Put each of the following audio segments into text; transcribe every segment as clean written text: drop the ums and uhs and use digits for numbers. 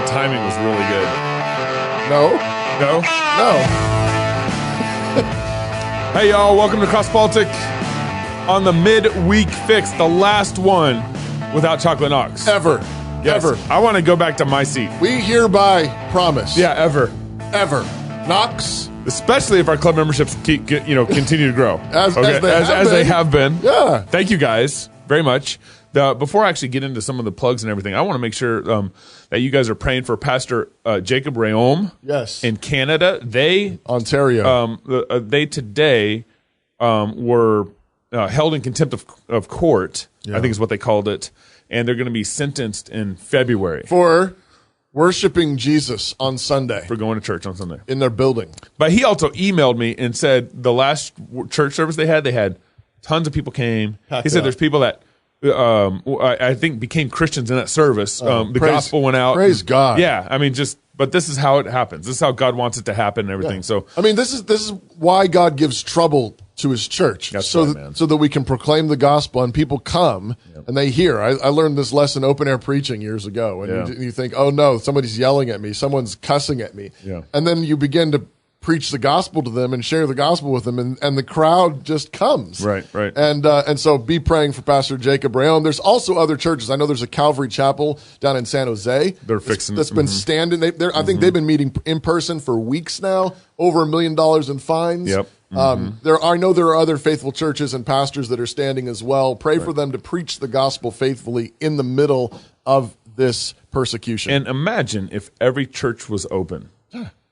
timing was really good. No. Hey, y'all. Welcome to Cross Politic on the midweek fix, the last one without Chocolate Knox. Ever. Yes. Ever. I want to go back to my seat. We hereby promise. Yeah, ever. Knox. Especially if our club memberships continue to grow. As they have been. Yeah. Thank you guys very much. Before I actually get into some of the plugs and everything, I want to make sure that you guys are praying for Pastor Jacob Rayom. Yes. In Canada. Ontario. They today were held in contempt of court, I think is what they called it, and they're going to be sentenced in February. For worshiping Jesus on Sunday. For going to church on Sunday. In their building. But he also emailed me and said the last church service they had tons of people came. He said there's people that I think became Christians in that service. The gospel went out. Praise God. Yeah, I mean, but this is how it happens. This is how God wants it to happen and everything. Yeah. So I mean, this is why God gives trouble to his church. That's so right, so that we can proclaim the gospel and people come and they hear. I learned this lesson open air preaching years ago. And you think, oh no, somebody's yelling at me, someone's cussing at me. Yeah. And then you begin to preach the gospel to them and share the gospel with them, and the crowd just comes. Right. And so be praying for Pastor Jacob Rayom. There's also other churches. I know there's a Calvary Chapel down in San Jose. They're fixing that's been standing. I think they've been meeting in person for weeks now. Over $1 million in fines. Yep. I know there are other faithful churches and pastors that are standing as well. Pray for them to preach the gospel faithfully in the middle of this persecution. And imagine if every church was open.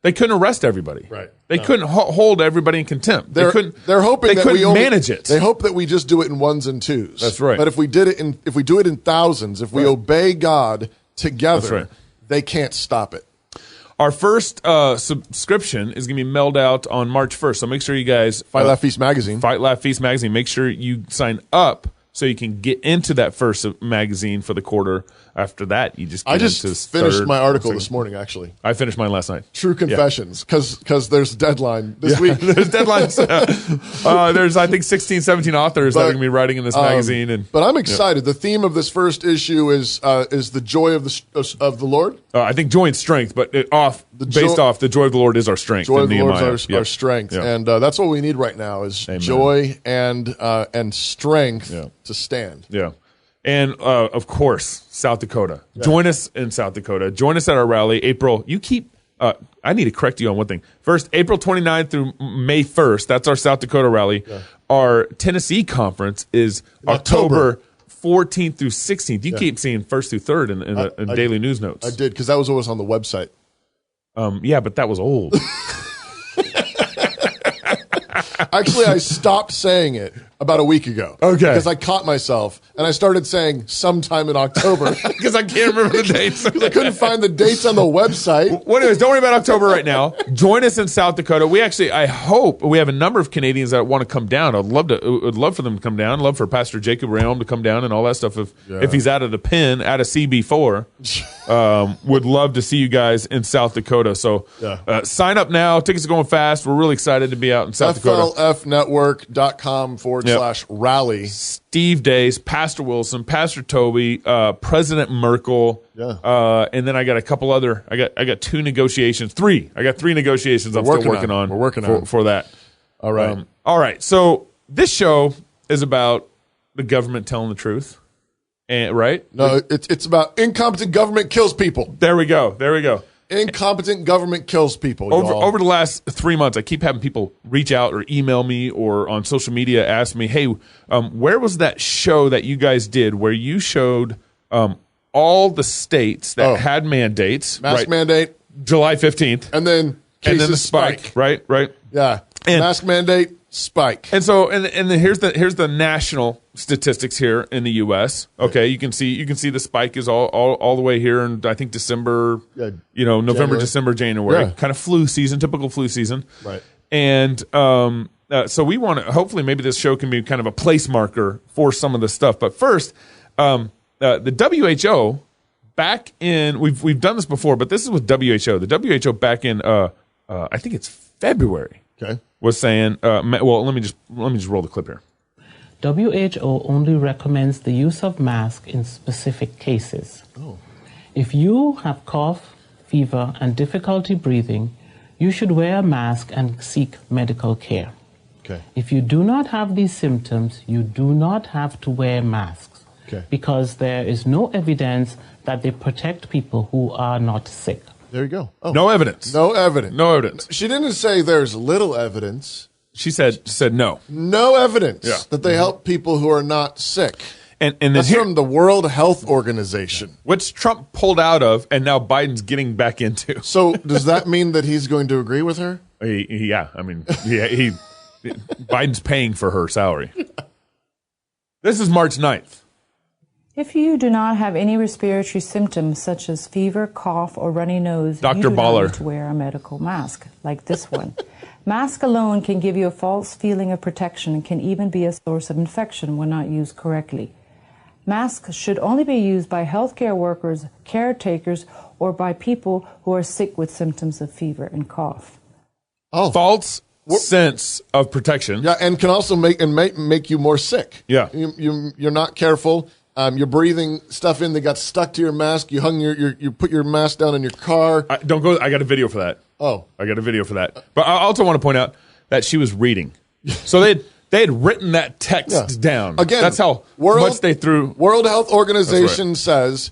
They couldn't arrest everybody. Right. They couldn't hold everybody in contempt. They're hoping that we only manage it. They hope that we just do it in ones and twos. That's right. But if we do it in thousands, if we obey God together, they can't stop it. Our first subscription is going to be mailed out on March 1st. So make sure you guys Fight Laugh Feast magazine. Fight Laugh Feast magazine. Make sure you sign up so you can get into that first magazine for the quarter. After that, you just get I just into finished my article this morning, actually. I finished mine last night. True Confessions, because there's a deadline this week. There's deadlines. There's, I think, 16, 17 authors that are going to be writing in this magazine. But I'm excited. The theme of this first issue is the joy of the Lord. I think joy and strength, but based off the joy of the Lord is our strength. Joy of the Lord is our strength. Yep. And that's what we need right now is joy and strength to stand. Yeah. And, of course, South Dakota. Yeah. Join us in South Dakota. Join us at our rally. April, I need to correct you on one thing. First, April 29th through May 1st, that's our South Dakota rally. Yeah. Our Tennessee conference is October 14th through 16th. You keep seeing 1st through 3rd in daily news notes. I did, because that was what was on the website. Yeah, but that was old. Actually, I stopped saying it about a week ago. Okay. Because I caught myself, and I started saying sometime in October. Because I can't remember the dates. Because I couldn't find the dates on the website. Well, anyways, don't worry about October right now. Join us in South Dakota. I hope we have a number of Canadians that want to come down. I'd love for them to come down. I'd love for Pastor Jacob Rayom to come down and all that stuff. If he's out of the pen, out of CB4, would love to see you guys in South Dakota. So sign up now. Tickets are going fast. We're really excited to be out in South Dakota. FLFnetwork.com/rally. Steve Days, Pastor Wilson, Pastor Toby, President Merkel, and then I got a couple other. I got two negotiations, three. I got three negotiations I'm still working on. We're working on for that. All right, all right. So this show is about the government telling the truth, and right? No, it's about incompetent government kills people. There we go. Incompetent government kills people. Over the last 3 months, I keep having people reach out or email me or on social media ask me, hey, where was that show that you guys did where you showed all the states that had mandates? Mask mandate. July 15th. And then the spike. Right. Yeah. And mask mandate, spike. And so and then here's the national statistics here in the US. Okay, you can see the spike is all the way here in I think December, November, January. December, January. Yeah. Kind of flu season, typical flu season. Right. And so we want to hopefully maybe this show can be kind of a place marker for some of this stuff. But first, the WHO back in we've done this before, but this is with WHO. The WHO back in I think it's February. Okay. Was saying, well, let me just roll the clip here. WHO only recommends the use of masks in specific cases. Oh. If you have cough, fever, and difficulty breathing, you should wear a mask and seek medical care. Okay. If you do not have these symptoms, you do not have to wear masks. Okay. Because there is no evidence that they protect people who are not sick. There you go. Oh. No evidence. No evidence. No evidence. She didn't say there's little evidence. She said no. No evidence that they help people who are not sick. And then That's from the World Health Organization. which Trump pulled out of, and now Biden's getting back into. So does that mean that he's going to agree with her? Biden's paying for her salary. This is March 9th. If you do not have any respiratory symptoms such as fever, cough, or runny nose, Dr. you do Baller. not need to wear a medical mask like this one. Mask alone can give you a false feeling of protection and can even be a source of infection when not used correctly. Masks should only be used by healthcare workers, caretakers, or by people who are sick with symptoms of fever and cough. Oh, False sense of protection. yeah, and can also make you more sick. Yeah. You're not careful. You're breathing stuff in that got stuck to your mask. You put your mask down in your car. Don't go. I got a video for that. Oh, I got a video for that. But I also want to point out that she was reading. So they had written that text down. Again, that's how much they threw. World Health Organization says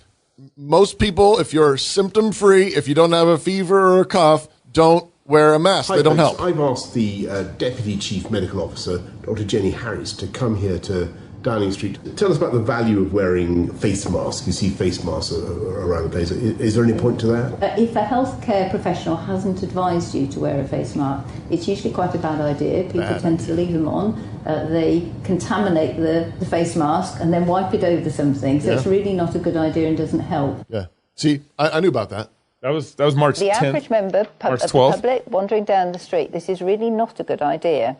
most people, if you're symptom free, if you don't have a fever or a cough, don't wear a mask. They don't help. I've asked the Deputy Chief Medical Officer, Dr. Jenny Harris, to come here to Downing Street. Tell us about the value of wearing face masks. You see face masks around the place. Is there any point to that? If a healthcare professional hasn't advised you to wear a face mask, it's usually quite a bad idea. People tend to leave them on. They contaminate the face mask and then wipe it over something. So it's really not a good idea and doesn't help. Yeah. See, I knew about that. That was March 10th. The average member of the public wandering down the street, this is really not a good idea.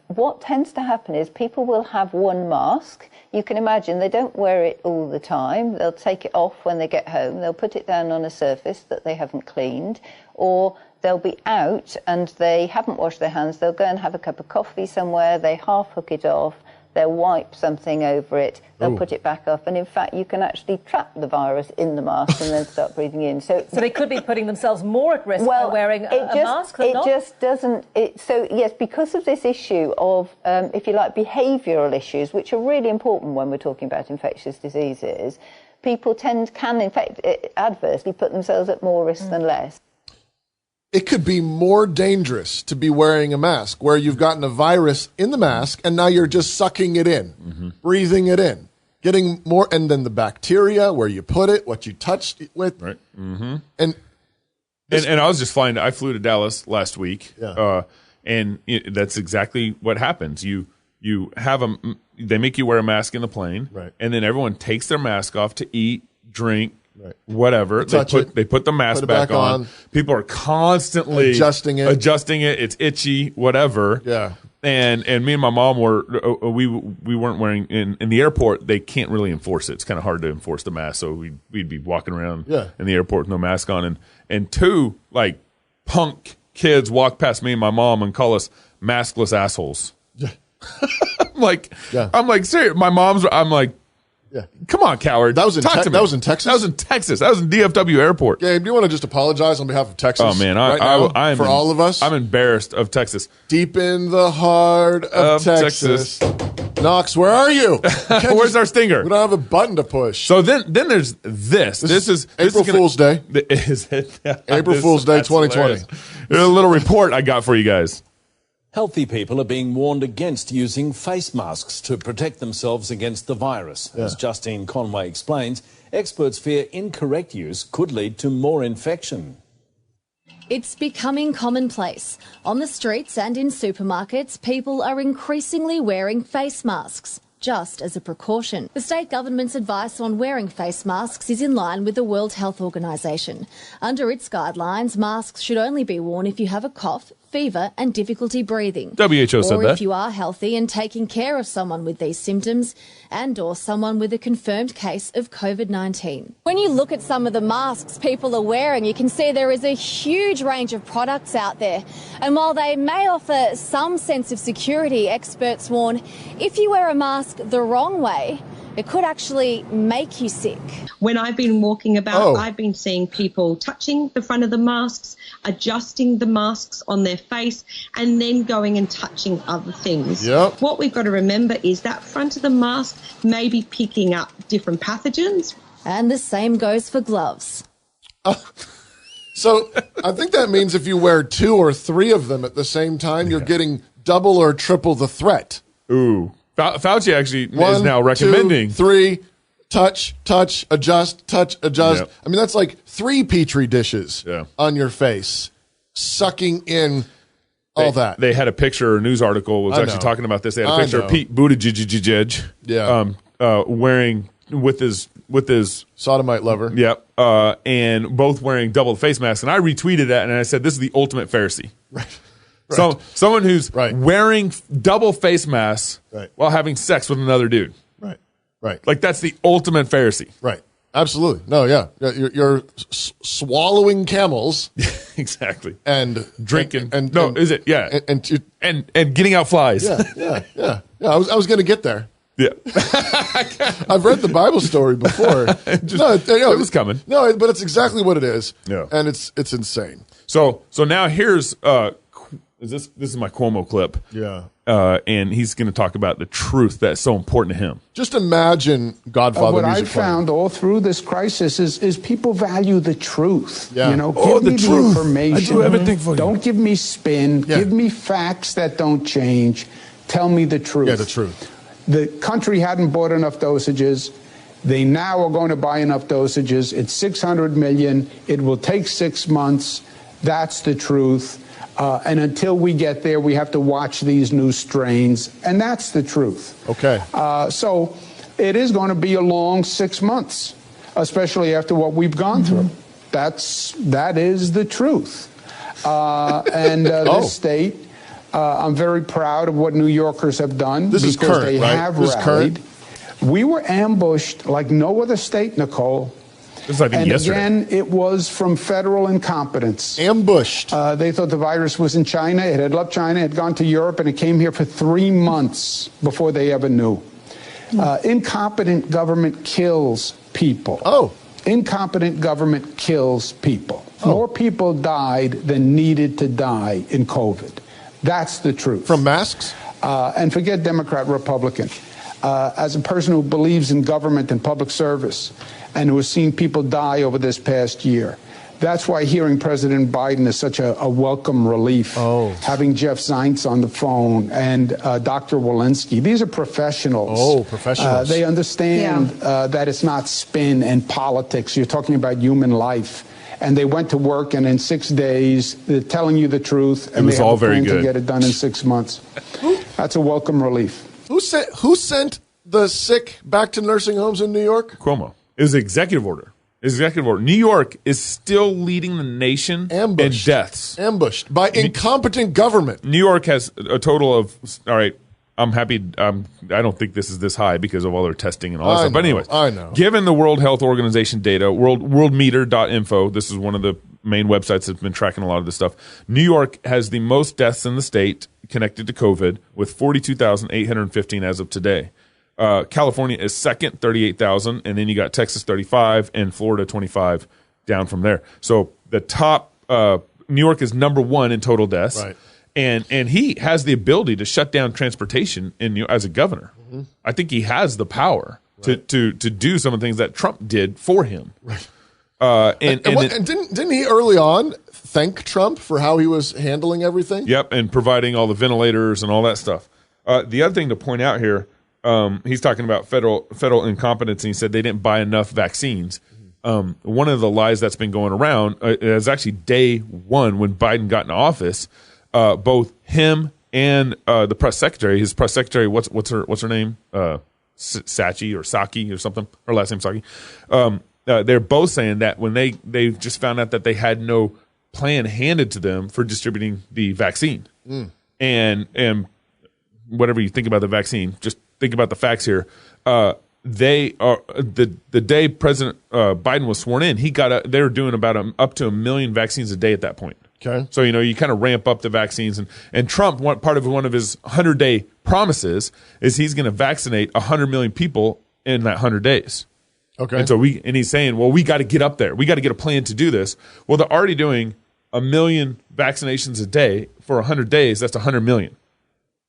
What tends to happen is people will have one mask. You can imagine they don't wear it all the time. They'll take it off when they get home. They'll put it down on a surface that they haven't cleaned, or they'll be out and they haven't washed their hands. They'll go and have a cup of coffee somewhere. They half hook it off. They'll wipe something over it, they'll put it back up, and in fact you can actually trap the virus in the mask and then start breathing in. So they could be putting themselves more at risk by wearing a mask than not? It just doesn't... So, yes, because of this issue of, if you like, behavioural issues, which are really important when we're talking about infectious diseases, people can, in fact, adversely put themselves at more risk than less. It could be more dangerous to be wearing a mask where you've gotten a virus in the mask and now you're just sucking it in, breathing it in, getting more, and then the bacteria, where you put it, what you touched it with. Right. Mm-hmm. And I was just flying. I flew to Dallas last week, Yeah. and that's exactly what happens. You have they make you wear a mask in the plane, Right. and then everyone takes their mask off to eat, drink, Right. whatever. They put the mask Put it back back on. People are constantly Adjusting it. It's itchy, whatever. Yeah. And me and my mom we weren't wearing in the airport. They can't really enforce it. It's kind of hard to enforce the mask. So we'd be walking around in the airport with no mask on, and two like punk kids walk past me and my mom and call us maskless assholes. Yeah. I'm like, serious. I'm like, Yeah. Come on, coward. That was in Texas? That was in Texas. That was in DFW Airport. Gabe, do you want to just apologize on behalf of Texas? Oh, man. I'm for all of us? I'm embarrassed of Texas. Deep in the heart of Texas. Knox, where are you? Where's our stinger? We don't have a button to push. So then there's this. This is April Fool's Day. Is it? April Fool's Day 2020. Hilarious. There's a little report I got for you guys. Healthy people are being warned against using face masks to protect themselves against the virus. As Justine Conway explains, experts fear incorrect use could lead to more infection. It's becoming commonplace. On the streets and in supermarkets, people are increasingly wearing face masks, just as a precaution. The state government's advice on wearing face masks is in line with the World Health Organization. Under its guidelines, masks should only be worn if you have a cough, fever and difficulty breathing. WHO said or that. if you are healthy and taking care of someone with these symptoms and or someone with a confirmed case of COVID-19. When you look at some of the masks people are wearing, you can see there is a huge range of products out there. And while they may offer some sense of security, experts warn if you wear a mask the wrong way, it could actually make you sick. When I've been walking about, I've been seeing people touching the front of the masks, adjusting the masks on their face, and then going and touching other things. Yep. What we've got to remember is that front of the mask may be picking up different pathogens. And the same goes for gloves. So I think that means if you wear 2 or 3 of them at the same time, you're getting double or triple the threat. Ooh. Fauci actually is now recommending 2, 3, touch, adjust, touch, adjust. Yep. I mean, that's like 3 Petri dishes on your face, sucking in all that. They had a picture, a news article was actually talking about this. They had a picture of Pete Buttigieg wearing with his sodomite lover. Yep. And both wearing double face masks. And I retweeted that and I said, this is the ultimate Pharisee. Right. So someone who's wearing double face masks while having sex with another dude. Right. Like that's the ultimate Pharisee. Right. Absolutely. No, yeah. You're swallowing camels. Exactly. And drinking. And getting out flies. Yeah. I was going to get there. Yeah. I've read the Bible story before. It was coming. No, but it's exactly what it is. Yeah. And it's insane. So now here's this is my Cuomo clip. Yeah. And he's going to talk about the truth that's so important to him. Just imagine Godfather what music I've found all through this crisis is people value the truth. Yeah. You know, give me the information. I do everything for you. Don't give me spin. Yeah. Give me facts that don't change. Tell me the truth. Yeah, the truth. The country hadn't bought enough dosages. They now are going to buy enough dosages. It's 600 million. It will take 6 months. That's the truth. And until we get there, we have to watch these new strains. And that's the truth. Okay. So it is going to be a long 6 months, especially after what we've gone through. That is the truth. This state, I'm very proud of what New Yorkers have done. This is current, they right? have This is rallied. current? We were ambushed like no other state, Nicole. This is, I think, And yesterday. again, it was from federal incompetence. Ambushed. They thought the virus was in China. It had left China, it had gone to Europe, and it came here for 3 months before they ever knew. Incompetent government kills people. Incompetent government kills people. More people died than needed to die in COVID. That's the truth. From masks? And forget Democrat, Republican. As a person who believes in government and public service and who has seen people die over this past year, that's why hearing President Biden is such a welcome relief. Having Jeff Zients on the phone and Dr. Walensky. These are professionals. Professionals. They understand that it's not spin and politics. You're talking about human life. And they went to work, and in 6 days, they're telling you the truth. And was they have all a plan very good. to get it done in 6 months. That's a welcome relief. Who sent the sick back to nursing homes in New York? Cuomo. It was an executive order. New York is still leading the nation in deaths. Ambushed by incompetent government. New York has a total of, all right, I'm happy. I don't think this is this high because of all their testing and all that stuff. But anyways, I know. Given the World Health Organization data, worldmeter.info, this is one of the main websites that's been tracking a lot of this stuff. New York has the most deaths in the state connected to COVID with 42,815 as of today. California is second, 38,000, and then you got Texas 35 and Florida 25 down from there. So the top, New York is number 1 in total deaths. Right. And he has the ability to shut down transportation as a governor. Mm-hmm. I think he has the power to do some of the things that Trump did for him. Right. And didn't he early on thank Trump for how he was handling everything? Yep, and providing all the ventilators and all that stuff. The other thing to point out here, he's talking about federal incompetence, and he said they didn't buy enough vaccines. One of the lies that's been going around is actually day one when Biden got in office. Both him and the press secretary, his press secretary, what's her name? Sachi or Saki or something. Her last name Saki. They're both saying that when they just found out that they had no plan handed to them for distributing the vaccine, and whatever you think about the vaccine, just think about the facts here. They are the day President Biden was sworn in, they were doing about up to 1 million vaccines a day at that point. Okay. So, you kind of ramp up the vaccines. And Trump, part of one of his 100-day promises is he's going to vaccinate 100 million people in that 100 days. Okay. And so he's saying, well, we got to get up there. We got to get a plan to do this. Well, they're already doing 1 million vaccinations a day for 100 days. That's 100 million.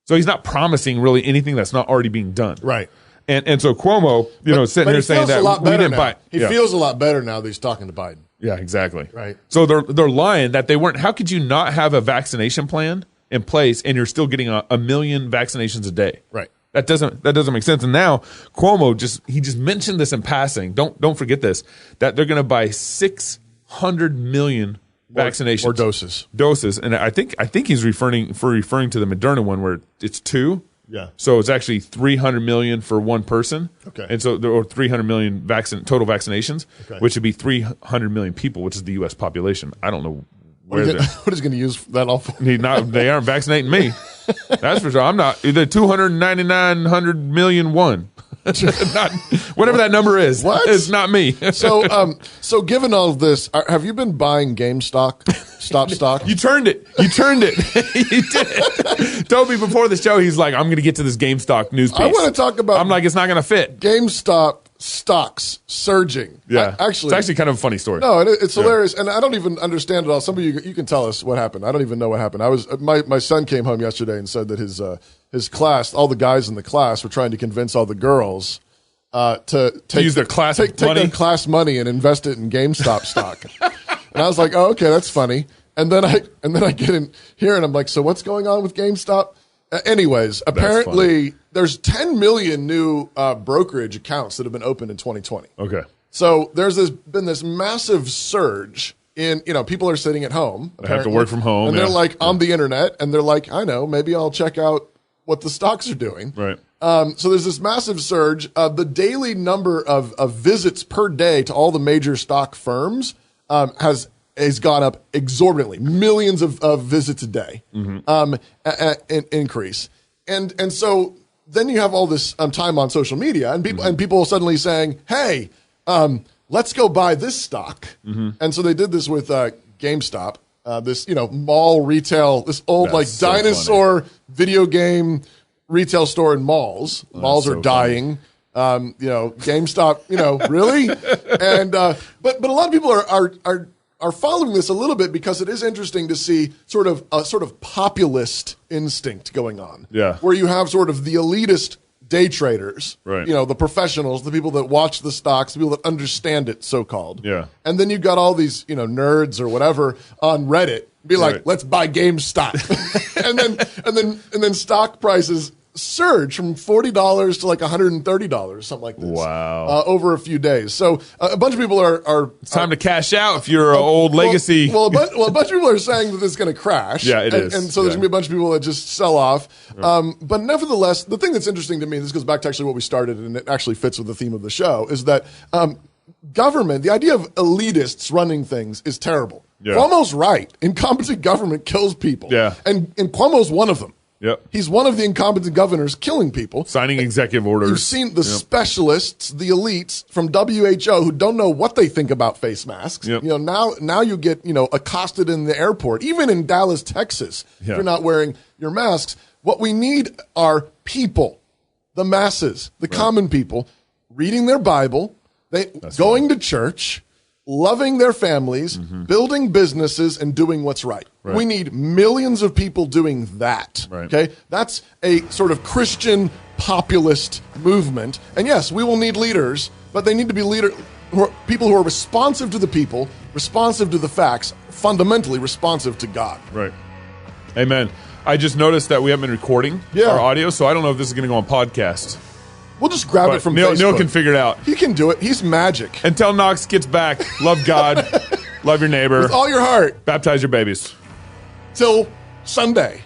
So he's not promising really anything that's not already being done. Right. And so Cuomo, sitting there saying that we didn't buy. He feels a lot better now that he's talking to Biden. Yeah, exactly. Right. So they're lying that they weren't. How could you not have a vaccination plan in place and you're still getting 1 million vaccinations a day? Right. That doesn't make sense. And now Cuomo just mentioned this in passing. Don't forget this, that they're going to buy 600 million vaccinations or doses. And I think he's referring to the Moderna one where it's 2. Yeah. So it's actually 300 million for one person. Okay. And so there are 300 million total vaccinations, okay. which would be 300 million people, which is the U.S. population. I don't know what is he going to use that all for? They aren't vaccinating me. That's for sure. I'm not. Either 299 million one. Not, whatever that number is. What? It's not me. So given all of this, have you been buying GameStop stock? You turned it. You did. Toby, before the show, he's like, I'm going to get to this GameStop news piece. I want to talk about. I'm like, it's not going to fit. GameStop stocks surging. Yeah. Actually, it's actually kind of a funny story. No, it's hilarious. And I don't even understand it all. Some of you can tell us what happened. I don't even know what happened. My son came home yesterday and said that his class, all the guys in the class were trying to convince all the girls to use their class take their class money and invest it in GameStop stock. And I was like, oh, okay, that's funny. And then I get in here and I'm like, so what's going on with GameStop? Anyways, apparently there's 10 million new brokerage accounts that have been opened in 2020. Okay. So there's been this massive surge in, people are sitting at home. They have to work from home. And they're like on the internet and they're like, I know, maybe I'll check out what the stocks are doing. Right. So there's this massive surge. The daily number of visits per day to all the major stock firms has gone up exorbitantly, millions of visits a day, increase. And so then you have all this time on social media and people suddenly saying, hey, let's go buy this stock. And so they did this with GameStop, this, mall retail, this old dinosaur video game retail store in malls. Malls are dying. GameStop, really? And but a lot of people are following this a little bit because it is interesting to see sort of populist instinct going on. Yeah. Where you have sort of the elitist day traders, right. The professionals, the people that watch the stocks, the people that understand it, so-called. Yeah. And then you've got all these, nerds or whatever on Reddit be like, let's buy GameStop. and then stock prices surge from $40 to like $130, something like this. Wow. Over a few days. So a bunch of people are it's time to cash out if you're an old legacy. Well, a bunch of people are saying that it's going to crash. Yeah, it is. And so there's going to be a bunch of people that just sell off. Right. But nevertheless, the thing that's interesting to me, this goes back to actually what we started, and it actually fits with the theme of the show, is that government, the idea of elitists running things is terrible. Yeah. Cuomo's right. Incompetent government kills people. Yeah. And Cuomo's one of them. Yep. He's one of the incompetent governors killing people. Signing executive orders. You've seen the specialists, the elites from WHO who don't know what they think about face masks. Yep. Now you get, accosted in the airport, even in Dallas, Texas, if you're not wearing your masks. What we need are people, the masses, the common people, reading their Bible, going to church, loving their families, building businesses, and doing what's right. We need millions of people doing that. Right. Okay, that's a sort of Christian populist movement. And yes, we will need leaders, but they need to be people who are responsive to the people, responsive to the facts, fundamentally responsive to God. Right. Amen. I just noticed that we haven't been recording our audio, so I don't know if this is going to go on podcast. We'll just grab it from Facebook. Neil can figure it out. He can do it. He's magic. Until Knox gets back, love God, love your neighbor. With all your heart. Baptize your babies. Till Sunday.